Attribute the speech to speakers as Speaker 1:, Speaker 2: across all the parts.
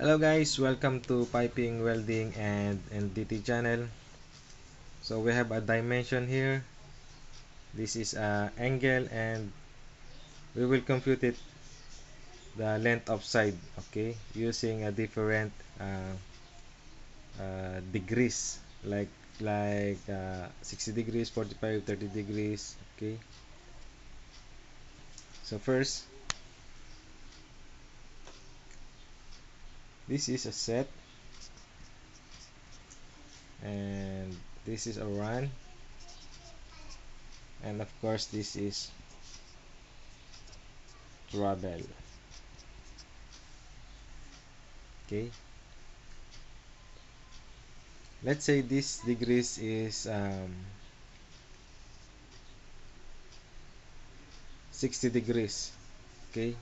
Speaker 1: Hello guys, welcome to Piping, Welding and NDT channel. So we have a dimension here. This is a angle and we will compute it the length of side, okay, using a different degrees like 60 degrees, 45, 30 degrees, okay. So first, this is a set and this is a run, and of course this is travel, okay. Let's say this degrees is 60 degrees, okay.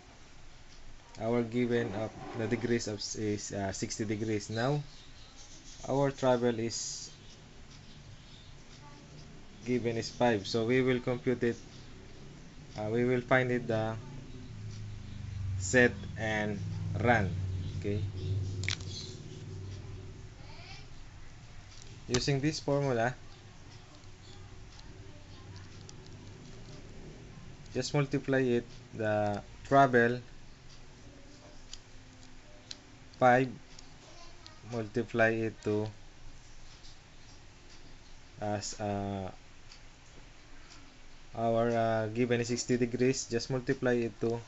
Speaker 1: Our given of the degrees of is 60 degrees. Now our travel is given is 5, so we will compute it, we will find it the set and run, okay. Using this formula, just multiply it, the travel 5, multiply it to as our given is 60 degrees, just multiply it to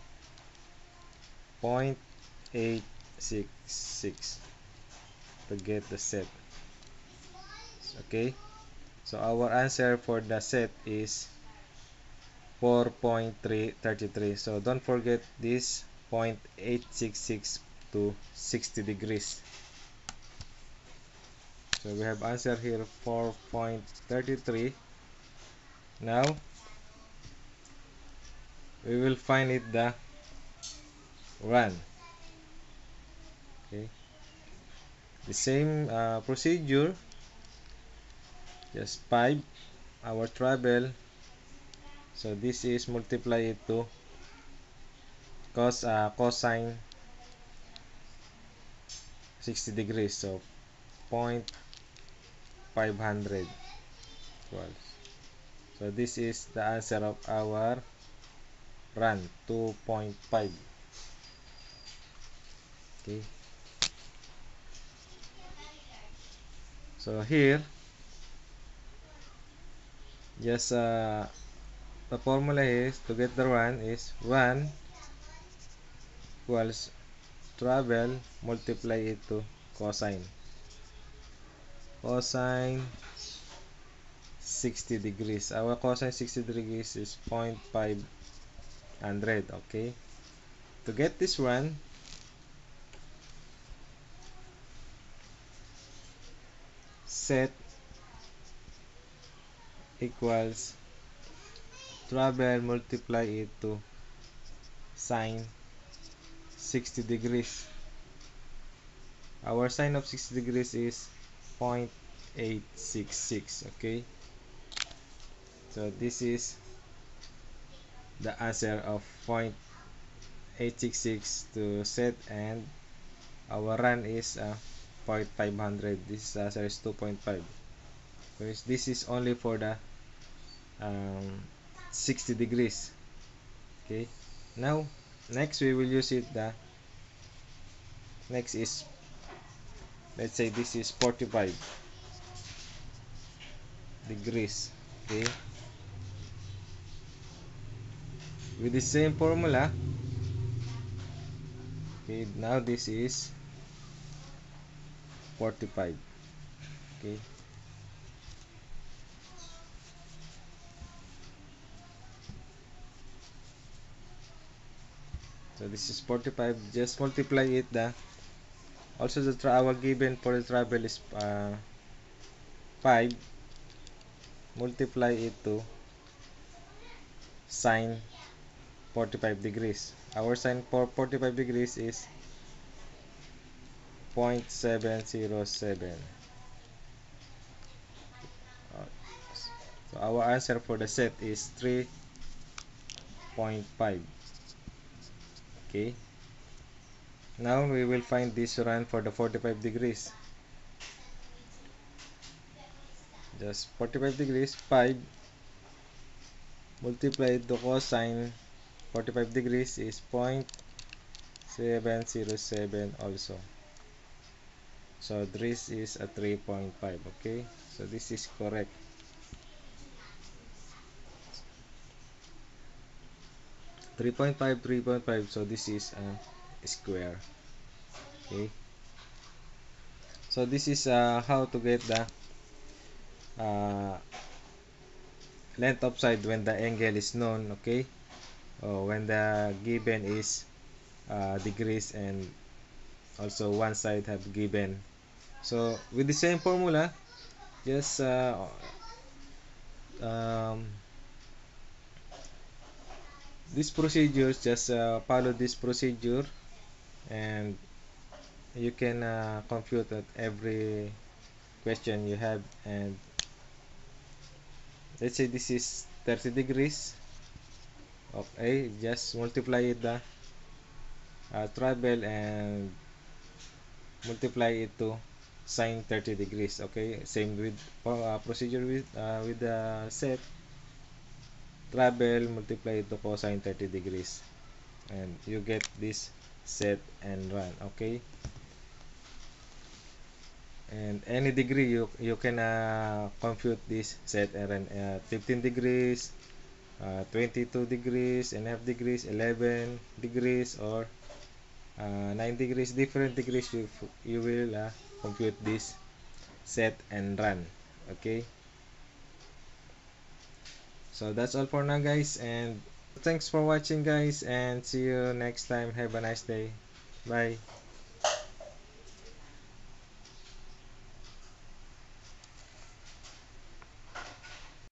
Speaker 1: 0.866 to get the set, okay. So our answer for the set is 4.333. So don't forget this 0.866 to 60 degrees. So we have answer here 4.33. Now we will find it the run. Okay. The same procedure, just 5 our travel. So this is multiply it to cosine 60 degrees. So 0.500 equals. So this is the answer of our run, 2.5. Okay. So here, just the formula is to get the run is run equals travel multiply it to cosine. Cosine 60 degrees. Our cosine 60 degrees is 0.500. Okay. To get this one, set equals travel multiply it to sine 60 degrees. Our sine of 60 degrees is 0.866. Okay. So this is the answer of 0.866 to set, and our run is 0.500. This answer is 2.5 because this is only for the um, 60 degrees. Okay. Now next we will use it the next is, let's say this is 45 degrees. Okay. With the same formula, okay, now this is 45. Okay. So this is 45. Just multiply it the, also the our given for the travel is 5, multiply it to sine 45 degrees. Our sine for 45 degrees is 0.707. So our answer for the set is 3.5. Okay. Now we will find this run for the 45 degrees. Just 45 degrees, 5 multiplied the cosine 45 degrees is 0.707 also. So this is a 3.5. Okay, so this is correct. 3.5, 3.5. So this is a square. Okay, so this is how to get the uh, length of side when the angle is known. Okay, when the given is degrees, and also one side have given. So with the same formula, just um, this procedure, just follow this procedure, and you can compute at every question you have. And let's say this is 30 degrees. Okay, just multiply it the travel, and multiply it to sine 30 degrees. Okay, same with procedure with the set. Travel, multiply it to cosine 30 degrees, and you get this set and run. Okay, and any degree you can compute this set and run. 15 degrees, 22 degrees and half degrees, 11 degrees, or 9 degrees. Different degrees you will compute this set and run. Okay, so that's all for now, guys, and thanks for watching, guys, and see you next time. Have a nice day. Bye.